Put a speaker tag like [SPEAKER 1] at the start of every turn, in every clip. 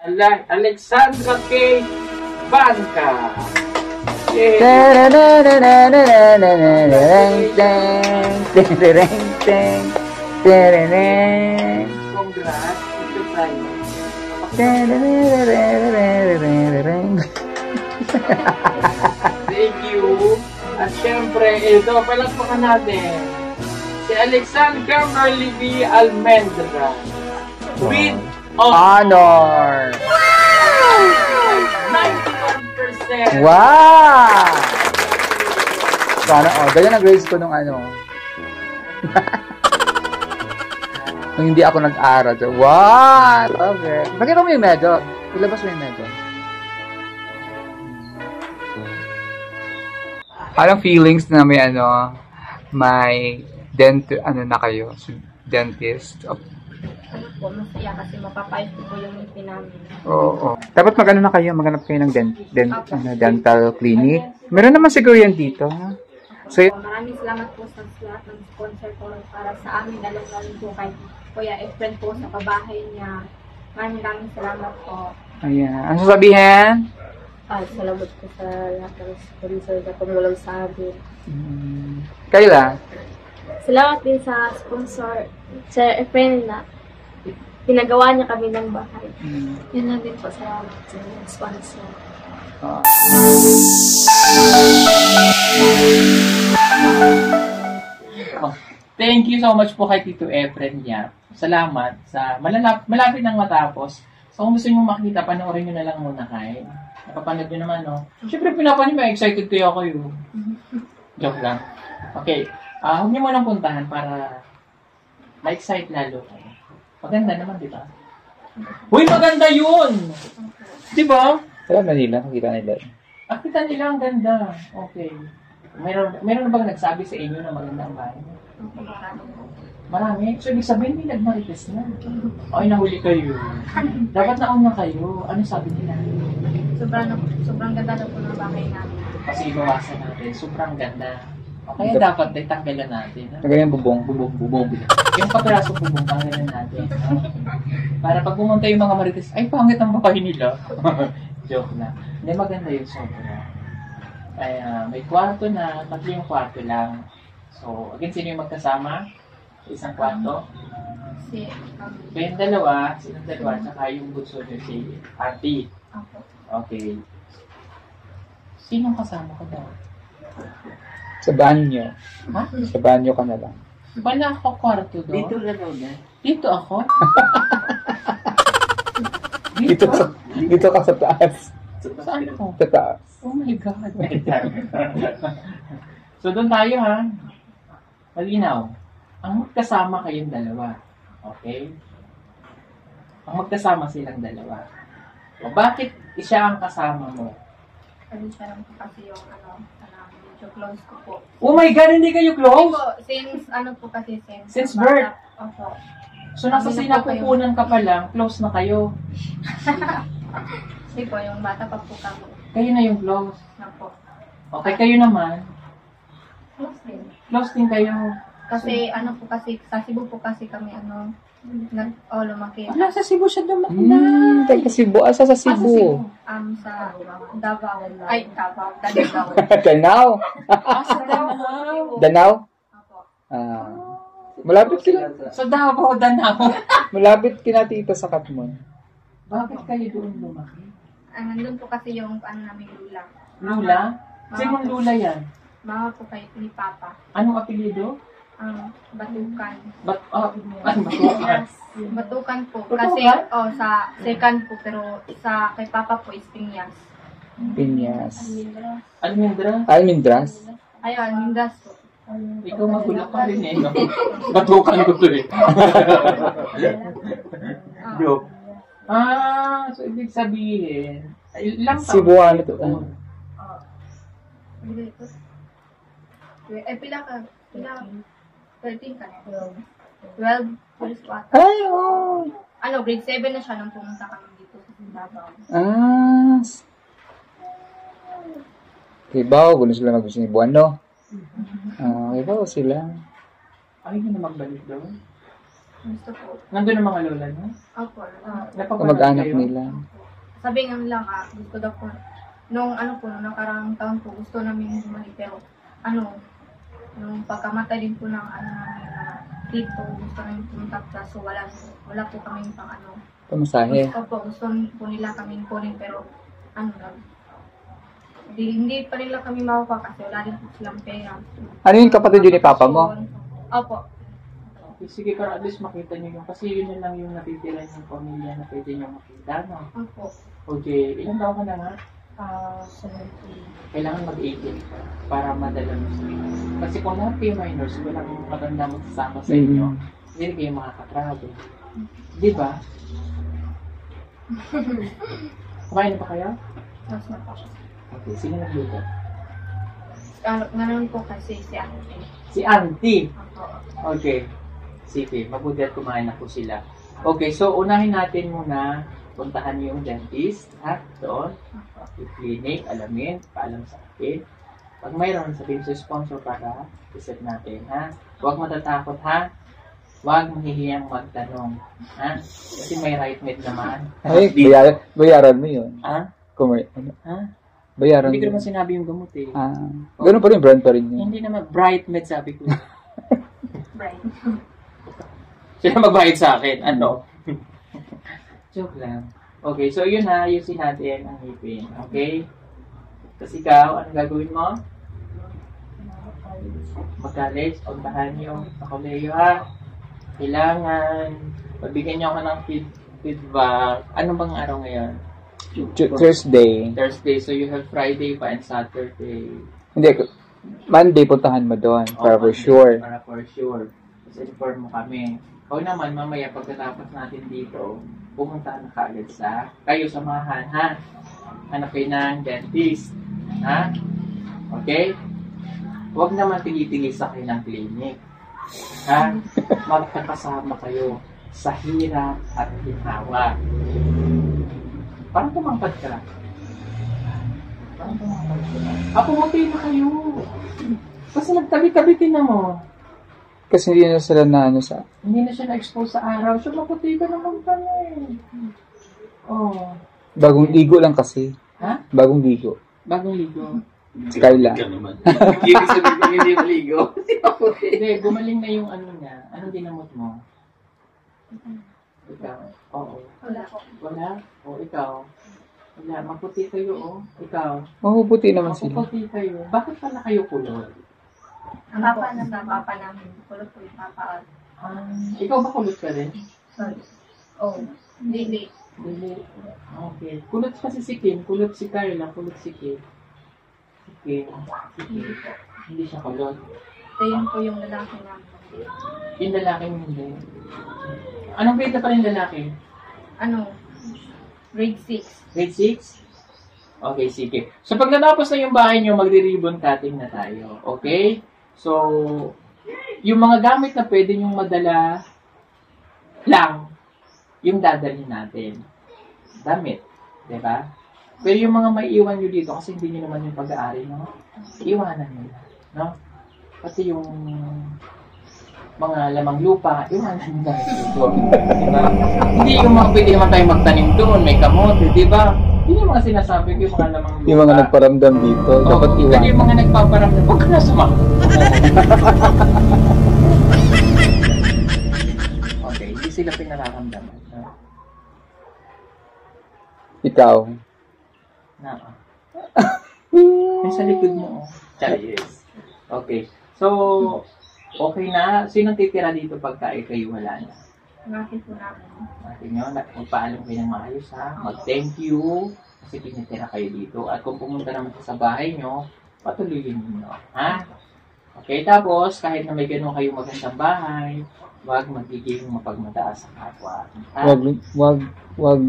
[SPEAKER 1] Alexandra K. Banca. Congrats. Ito tayo. Thank you. At syempre, ito, palakpakan natin. Si Alexandra Merly B. Almendra. With honor. Wow! 91%.
[SPEAKER 2] Wow! Sana, ganyan ang grades ko nung ano. Nung hindi ako nag-aral. Wow! Okay. Pakita mo yung medyo. Ilabas mo yung medyo. Anong feelings na may may na kayo? Dentist?
[SPEAKER 3] Po, masaya kasi mapapayos po yung ngipin namin.
[SPEAKER 2] Oo. Dapat na kayo, maghanap kayo ng dental clinic. Meron naman siguro yan dito. Ha? So,
[SPEAKER 3] maraming salamat po sa lahat ng sponsor ko para sa amin, lalong-lalong po kay Kuya Efren po sa kabahay niya. Maraming salamat po.
[SPEAKER 2] Ayan. Ano sasabihin?
[SPEAKER 3] Salamat po sa lahat ng sponsor na tumulong sa amin.
[SPEAKER 2] Kayla?
[SPEAKER 3] Salamat din sa sponsor, Sir Efren, na pinagawa niya kami ng bahay. Yun lang din po sa sponsor.
[SPEAKER 1] Thank you so much po kay Tito Efren niya. Salamat sa malapit nang matapos. So kung gusto niyo makita, panoorin niyo na lang muna kay. Napapanood niyo naman, no? Siyempre, pinapanood niyo, excited kayo. Joke lang. Okay. Huwag niyo munang puntahan para ma-excite lalo kayo. Maganda naman, di ba? Uy, maganda yun! Di ba?
[SPEAKER 2] Alam na nila, nakita nila.
[SPEAKER 1] Kita nila ang ganda. Okay. Meron na bang nagsabi sa inyo na maganda ang bahay? Marami. So, ibig sabihin, may nagmarites na. Ay, nahuli kayo. Dapat nauna kayo. Ano sabi nila?
[SPEAKER 3] Sobrang ganda na po ng bahay namin.
[SPEAKER 1] Kasi ibawasan natin. Sobrang ganda. Okay, dapat ay tanggalan natin.
[SPEAKER 2] Tanggalan bubong.
[SPEAKER 1] Yung kapirasong bubong, tanggalan natin. Para pag pumunta yung mga marites, ay, pangit ang bahay nila. Joke na. Hindi, maganda yun sobra. Ay, may kwarto na, tatlo yung kwarto lang. So, again, sino yung magkasama? Isang kwarto? Yung dalawa, silang dalawa, tsaka yung bunso nyo si Auntie. Okay. Sinong kasama ka daw?
[SPEAKER 2] Sa banyo.
[SPEAKER 1] Ha?
[SPEAKER 2] Sa banyo ka na lang.
[SPEAKER 1] Wala ako kwarto doon.
[SPEAKER 4] Dito na daw na.
[SPEAKER 1] Dito ako?
[SPEAKER 2] Dito ka sa taas.
[SPEAKER 1] Saan ako?
[SPEAKER 2] Sa taas.
[SPEAKER 1] Oh my God. So, doon tayo ha. Malinaw. Ang magkasama kayong dalawa. Okay? Ang magkasama silang dalawa. O bakit siya ang kasama mo?
[SPEAKER 3] Kasi siya lang po kasi yung medyo close ko po.
[SPEAKER 1] Oh my God, hindi kayo close?
[SPEAKER 3] Since
[SPEAKER 1] birth?
[SPEAKER 3] Opo.
[SPEAKER 1] So, nasa sinapupunan ka pa lang, close na kayo.
[SPEAKER 3] Kasi po, yung bata pa po kami.
[SPEAKER 1] Kayo na yung close.
[SPEAKER 3] Opo.
[SPEAKER 1] Okay, kayo naman.
[SPEAKER 3] Close din.
[SPEAKER 1] Close din kayo.
[SPEAKER 3] Kasi sa Cebu po kasi kami lumaki.
[SPEAKER 1] Wala, sa Cebu siya lumaki.
[SPEAKER 2] Taga Cebu. Asa sa Cebu?
[SPEAKER 3] Sa Davao. Ay, Davao.
[SPEAKER 2] Danao.
[SPEAKER 1] Sa Danao.
[SPEAKER 2] Danao?
[SPEAKER 3] Opo.
[SPEAKER 2] Malapit kina.
[SPEAKER 1] Sa Davao, Danao.
[SPEAKER 2] Malapit kina tita sa Katmon.
[SPEAKER 1] Bakit kayo doon lumaki?
[SPEAKER 3] Nandun po kasi yung namin lula.
[SPEAKER 1] Lula? Sinong lula yan?
[SPEAKER 3] Mama po kay ni Papa.
[SPEAKER 1] Anong apelyido?
[SPEAKER 3] Batukan.
[SPEAKER 1] Batukan?
[SPEAKER 3] Batukan po.
[SPEAKER 1] Batukan?
[SPEAKER 3] Kasi, sa second po, pero sa kay Papa po is Piñas.
[SPEAKER 2] Piñas.
[SPEAKER 1] Almendra?
[SPEAKER 2] Almendras?
[SPEAKER 3] Ayun, Mindas po.
[SPEAKER 1] Ikaw magulo ka rin eh. Batukan ko to eh. Joke. So ibig sabihin, ilang taon?
[SPEAKER 2] Cebuano to.
[SPEAKER 3] Pila ka? 13 ka? 12?
[SPEAKER 2] Ay, oh.
[SPEAKER 3] Grade 7 na siya nung pumunta kami dito sa Davao.
[SPEAKER 2] Kibaw, gusto sila mag-gusto ni Buano. Kibaw sila.
[SPEAKER 1] Ay, hindi na magbalik doon?
[SPEAKER 3] Gusto po.
[SPEAKER 1] Nandun ang mga lola no?
[SPEAKER 3] Opo.
[SPEAKER 2] Kamag-anak nila.
[SPEAKER 3] sabi nga nila gusto daw po, nung nung nakaraang taon po, gusto namin bumalik, pero nung pagkamatay din po ng namin dito, gusto namin pumunta, so wala po kami pang
[SPEAKER 2] Pamasahe.
[SPEAKER 3] gusto po nila kami kunin, pero hindi pa nila kami makuha kasi wala din po silang pera.
[SPEAKER 2] Ano yung kapatid yun ni Papa mo?
[SPEAKER 3] Opo.
[SPEAKER 1] Okay, sige, para at least makita nyo yung, kasi yun lang yung natitira yung pamilya na pwede nyo makita, no?
[SPEAKER 3] Opo.
[SPEAKER 1] Okay, ilang taon ka na nga?
[SPEAKER 3] 17.
[SPEAKER 1] Kailangan mag-18 ka para madala mo sa inyo. Kasi kung lahat kayo minors, walang maganda magsasama sa inyo, hindi kayo makakatravel. Di ba? Kumain na ba kayo?
[SPEAKER 3] Mas na po.
[SPEAKER 1] Okay, sino nagluto?
[SPEAKER 3] Ganun po kasi si Ate.
[SPEAKER 1] Si Auntie!
[SPEAKER 3] Opo.
[SPEAKER 1] Okay. Sige, mabuti at kumain na po sila. Okay, so unahin natin muna, puntahan niyo yung dentist, ha? Doon. Okay, clinic, alamin, paalam sa akin. Pag mayroon, sabihin sa sponsor para iset natin, ha? Huwag matatakot, ha? Huwag mahihiyang magtanong, ha? Kasi may right med naman.
[SPEAKER 2] Ay, bayaran mo yun.
[SPEAKER 1] Ha? Ha?
[SPEAKER 2] Bayaran
[SPEAKER 1] Hindi ko
[SPEAKER 2] mo.
[SPEAKER 1] naman sinabi yung gamot eh.
[SPEAKER 2] Ganun pa rin, brand pa rin yun.
[SPEAKER 1] Hindi naman, bright med sabi ko.
[SPEAKER 3] Bright.
[SPEAKER 1] Sila magbayad sa akin. Ano? Joke lang. Okay, so yun na, ayusin natin ang ngipin. Okay? Tapos ikaw, anong gagawin mo? Mag-college, puntahan yung kakoleyo, ha? Kailangan, pagbigyan niyo ako ng feedback. Ano bang araw ngayon?
[SPEAKER 2] Thursday.
[SPEAKER 1] Thursday, so you have Friday pa and Saturday.
[SPEAKER 2] Hindi, Monday puntahan mo doon, para for sure.
[SPEAKER 1] Para for sure. Kasi inform mo kami. O naman, mamaya pagkatapos natin dito, pumunta na kaagad sa kayo samahan, ha? Hanap kayo ng dentist. Ha? Okay? Huwag naman tigil-tigil sa kayo ng clinic. Ha? Magkakasama kayo sa hirap at ginawa. Parang tumangkad ka. Parang tumangkad ka. Pumunti na kayo. Kasi nagtabi-tabi na mo.
[SPEAKER 2] Kasi hindi na sila na
[SPEAKER 1] Hindi na siya na-expose sa araw. So, maputi ka naman pala eh. Oh.
[SPEAKER 2] bagong ligo lang kasi.
[SPEAKER 1] Ha?
[SPEAKER 2] Bagong ligo.
[SPEAKER 1] Bagong ligo.
[SPEAKER 2] Si Kyla.
[SPEAKER 1] Hindi sabihin ko hindi maligo. Hindi, gumaling na yung ano niya. Anong ginamot mo? Ikaw? Oo.
[SPEAKER 3] Wala po.
[SPEAKER 1] Wala? O, ikaw? Wala. Maputi kayo, oh. Ikaw?
[SPEAKER 2] Oo, puti naman sila.
[SPEAKER 1] Maputi kayo. Bakit pala kayo kulot?
[SPEAKER 3] Ang papa namin. Kulot po yung papa.
[SPEAKER 1] Ikaw ba kulot ka rin?
[SPEAKER 3] Sorry. Oh. Hindi.
[SPEAKER 1] Hindi. Okay. Kulot kasi si Kim. Kulot si Carla. Kulot si Kim. Si Kim. Hindi siya kulot.
[SPEAKER 3] So, yun po yung lalaki namin.
[SPEAKER 1] Yung lalaki hindi. Anong grade na pa rin lalaki?
[SPEAKER 3] Grade 6.
[SPEAKER 1] Grade 6? Okay, sige. So, pag natapos na yung bahay nyo, magre-ribbon cutting na tayo. Okay? So, yung mga gamit na pwede nyong madala lang, yung dadalhin natin. Damit. Diba? Pero yung mga maiiwan nyo dito, kasi hindi nyo naman yung pag-aari, no? Iwanan nyo. No? Pati yung mga lamang lupa, iwanan nyo na dito. Diba? Hindi yung mga pwede naman tayo magtanim doon, may kamote, diba? Yun yung mga sinasabi ko, yung mga lamang lupa.
[SPEAKER 2] Yung mga nagparamdam dito, dapat
[SPEAKER 1] Kasi
[SPEAKER 2] iwan.
[SPEAKER 1] yung mga nagpaparamdam, huwag ka na sumak. Okay, hindi sila pinararamdaman. No?
[SPEAKER 2] Ikaw.
[SPEAKER 1] Na. Yung sa likod mo. Yes. Okay. So, okay na. Sinong titira dito pagka kayo wala na?
[SPEAKER 3] Bakit po namin?
[SPEAKER 1] Natin nyo, magpaalam kayo ng maayos, ha? Mag-thank you kasi pinitira kayo dito. At kung pumunta naman sa bahay nyo, patuloyin nyo. Ha? Okay, tapos, kahit na may ganun kayong magandang bahay, huwag magiging mapagmataas sa kapwa. Ha?
[SPEAKER 2] Wag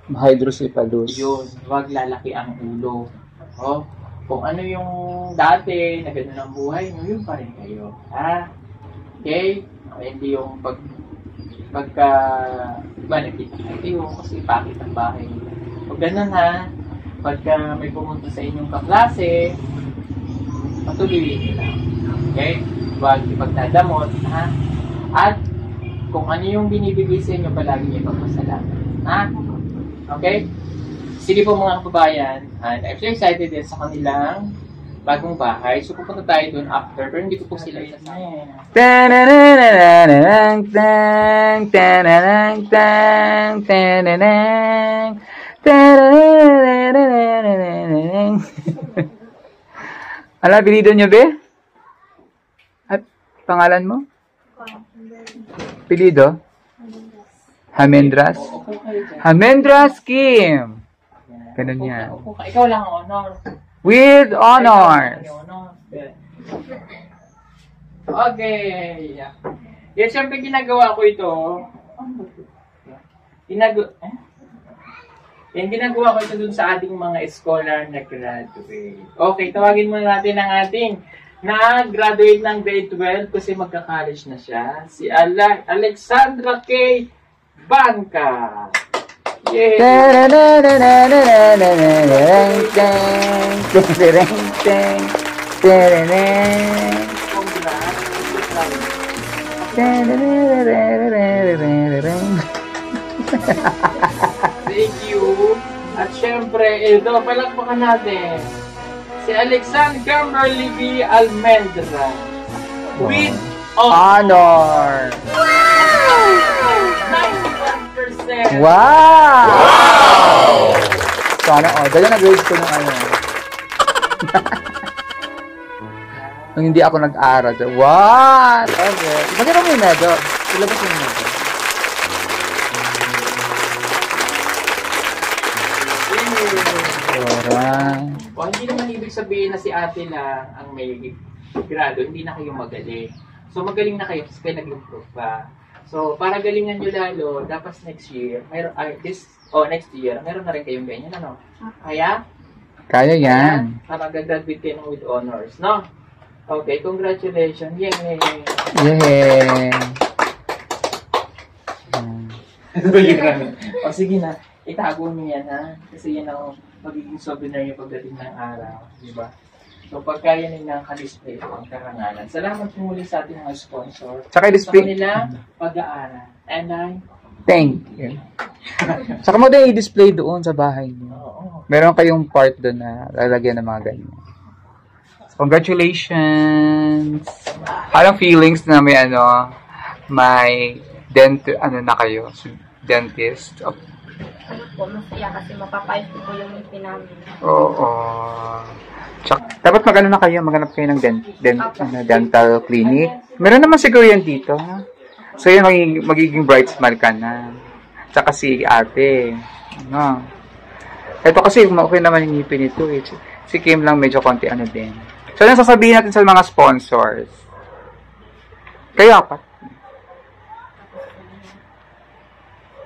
[SPEAKER 2] hydrocephalus.
[SPEAKER 1] Yun, huwag lalaki ang ulo. O, kung ano yung dati, na ganun ang buhay nyo, yun pa rin kayo. Ha? Okay? Hindi yung pagka iba nagkita kasi pakit ang bahay. Huwag ganun, ha? Pagka may pumunta sa inyong kaklase, patuloyin nyo lang. Okay? Huwag ipagdadamot, ha? At kung ano yung binibigay sa inyo, palagi nyo ipagpasalamat. Ha? Okay? Sige po mga kababayan, and I'm so excited din sa kanilang bagong bahay. So pupunta tayo doon after, pero hindi ko po sila isasama.
[SPEAKER 2] Tananang, tang, tananang, tang, tananang, tananang. Ano, apelido nyo, be? At pangalan mo? Apelido? Hamendras?
[SPEAKER 1] Upo kayo dyan.
[SPEAKER 2] Hamendras Kim! Ganun yan.
[SPEAKER 1] Upo ka. Ikaw lang ang honor.
[SPEAKER 2] With honors!
[SPEAKER 1] Okay. Yan, syempre ginagawa ko ito. Ginagawa ko ito dun sa ating mga scholar na graduate. Okay, tawagin muna natin ang ating na-graduate ng grade 12 kasi magka-college na siya. Si Alexandra K. Banca. Yay! Thank you. At syempre, ito, palakpakan natin. Si Alexander Kimberly B. Almendra. With
[SPEAKER 2] Honor!
[SPEAKER 1] 91%.
[SPEAKER 2] Wow! Sana, dahil na-grade ko ng ano. Nung hindi ako nag-aral. What? Okay. Bakit mo yung medyo? Ilabas mo yung medyo.
[SPEAKER 1] O, hindi naman ibig sabihin na si ate lang ang may grado, hindi na kayo magaling. So, magaling na kayo kasi kayo nag-improve pa. So, para galingan nyo lalo, dapat next year, next year, meron na rin kayong ganyan, ano? Kaya?
[SPEAKER 2] Kaya yan.
[SPEAKER 1] Para gagraduate kayo ng with honors, no? Okay, congratulations. Yay!
[SPEAKER 2] Yay!
[SPEAKER 1] O, sige na. Itago niyo yan, ha? Kasi yan ang magiging souvenir yung pagdating ng araw. Diba? So, pagka yan yung nakadisplay po ang karangalan. Salamat po muli sa ating mga sponsor.
[SPEAKER 2] Tsaka
[SPEAKER 1] Sa
[SPEAKER 2] display.
[SPEAKER 1] kanila, pag-aaral. And I...
[SPEAKER 2] Thank you. Saka mo din i-display doon sa bahay niyo.
[SPEAKER 1] Oo.
[SPEAKER 2] Meron kayong part doon na lalagyan ng mga ganyan. Congratulations! Anong feelings na may may na kayo? Dentist?
[SPEAKER 3] Ano po, masaya kasi mapapayos po yung ngipin namin.
[SPEAKER 2] Oo. Tsaka, dapat maghanap kayo ng dental clinic. Meron naman siguro yan dito. Ha? So yun, magiging bright smile ka na. Tsaka si ate. Ano? Ito kasi okay naman yung ngipin nito. Si Kim lang medyo konti din. So ano sasabihin natin sa mga sponsors? Kayo apat.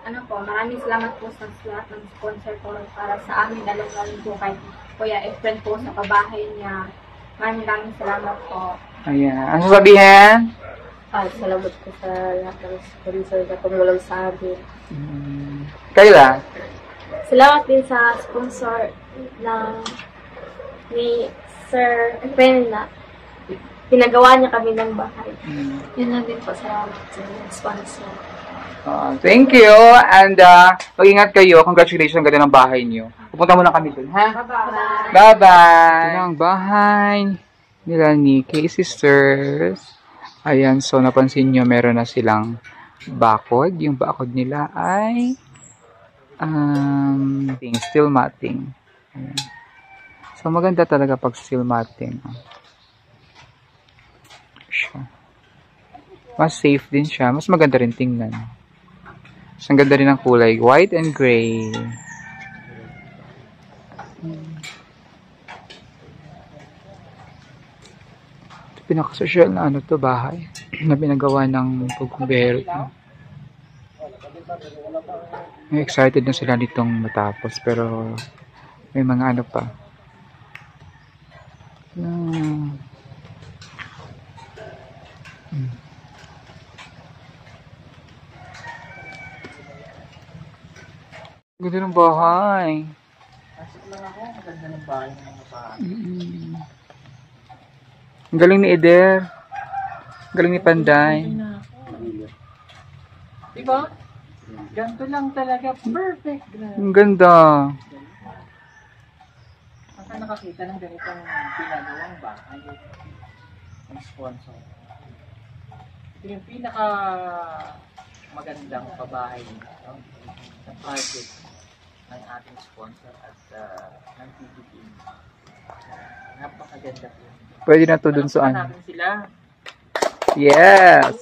[SPEAKER 3] Ano po, maraming salamat po sa lahat ng sponsor po para sa amin, lalong-lalong po kay Kuya Efren po sa kabahay niya. Maraming salamat po.
[SPEAKER 2] Ayan. Ano sasabihin?
[SPEAKER 3] Salamat po sa lahat ng sponsor na tumulong sa amin.
[SPEAKER 2] Kayla?
[SPEAKER 3] Salamat din sa sponsor ni Sir Efren na pinagawa niya kami ng bahay. Yun lang din po, salamat sa sponsor.
[SPEAKER 2] Thank you. And mag-ingat kayo. Congratulations. Ang ganda ng bahay niyo. Pupunta muna kami dun, ha?
[SPEAKER 3] Bye-bye.
[SPEAKER 2] Bye-bye. Ito na ang bahay nila ni K-Sisters. Ayan. So, napansin nyo, meron na silang bakod. Yung bakod nila ay steel matting. Ayan. So, maganda talaga pag steel matting. Mas safe din siya. Mas maganda rin tingnan. Ang ganda rin ng kulay. White and gray. Ito pinaka-social na bahay. Na pinagawa ng pagkumbero. Excited na sila nitong matapos. Pero may mga pa. Ganda ng bahay.
[SPEAKER 1] Pasok lang ako, maganda ng bahay ng mga bahay.
[SPEAKER 2] Ang galing ni Eder. Ang galing ni Panday.
[SPEAKER 1] Diba? Ganito lang talaga. Perfect.
[SPEAKER 2] Ang ganda.
[SPEAKER 1] nakakita ng ganitong pinagawang bahay ng sponsor. Ito yung pinaka magandang pabahay, no? Na project ng ating sponsor at ng PBB. Napakaganda po.
[SPEAKER 2] Pwede na to dun sa
[SPEAKER 1] Palakpakan
[SPEAKER 2] ano.
[SPEAKER 1] natin sila.
[SPEAKER 2] Yes!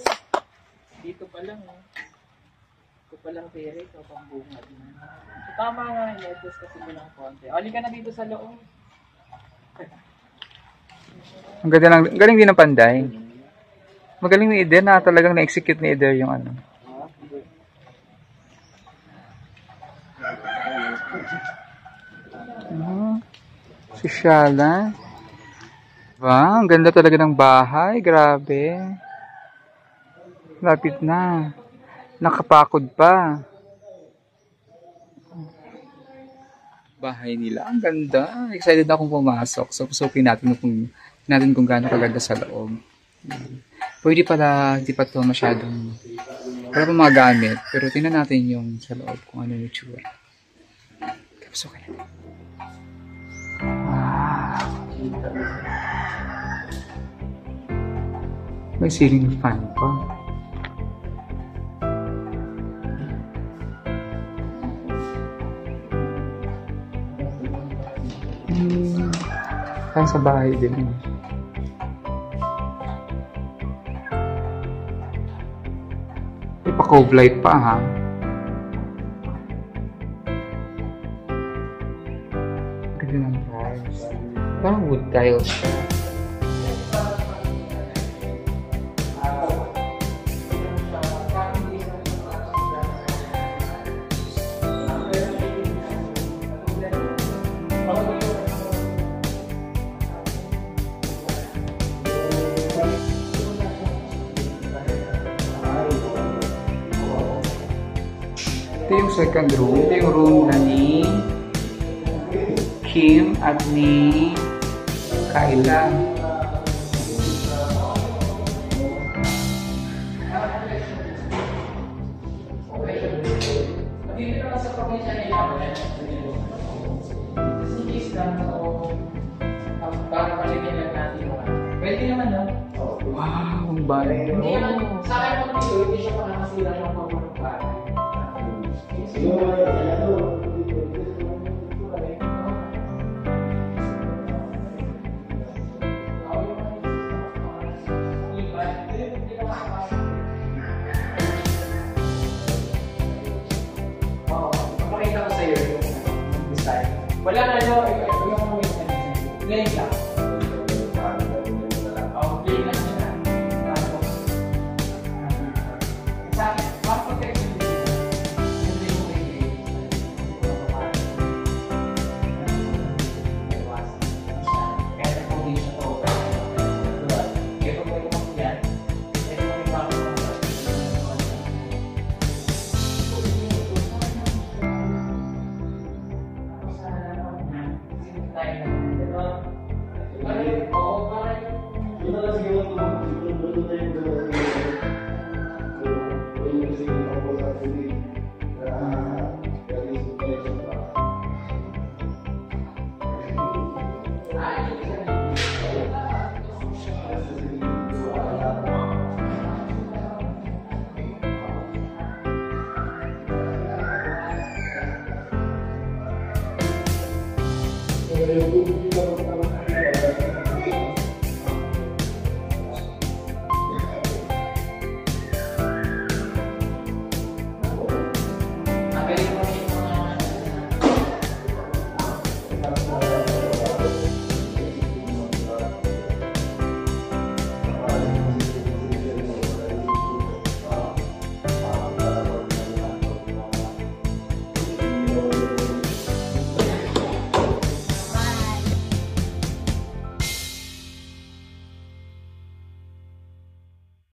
[SPEAKER 1] Dito pa lang, oh. Ito pa lang pere, ito pang bungad. So, tama nga, i-adjust kasi mo ng konti. Oli ka na dito sa loob.
[SPEAKER 2] Ang ganda lang, galing din ng Panday. Magaling ni Eder na talagang na-execute ni Eder yung ano. Sosyala. Diba? Ang ganda talaga ng bahay. Grabe. Lapit na. Nakapakod pa. Bahay nila. Ang ganda. Excited na akong pumasok. So, pusukin natin kung gaano kaganda sa loob. Pwede pala, hindi pa ito masyadong, wala pa mga gamit. Pero tingnan natin yung sa loob kung ano yung tsura. Pusukin natin. Wow. May ceiling fan pa. Parang sa bahay din. May pa-cove light pa ha. Ganda ng tiles. Parang wood tiles. Ito yung second room. Ito yung room na ni Kim at ni Kayla.
[SPEAKER 1] Dito naman sa probinsya na ilaman. Kasi lang o para paligyan lang natin yung ano. Pwede naman, no?
[SPEAKER 2] Wow, ang bahay.
[SPEAKER 1] Hindi naman, sa akin naman dito, hindi siya makakasira yung pagpunong bahay. Pakita ko sa'yo yung design. Wala na yung plain lang. Plain lang siya. Tapos, sa akin, one protection din. Hindi yung may kaya na kung hindi siya to. Kaya kung may kumang yan, kaya kung may bago
[SPEAKER 4] Thank you.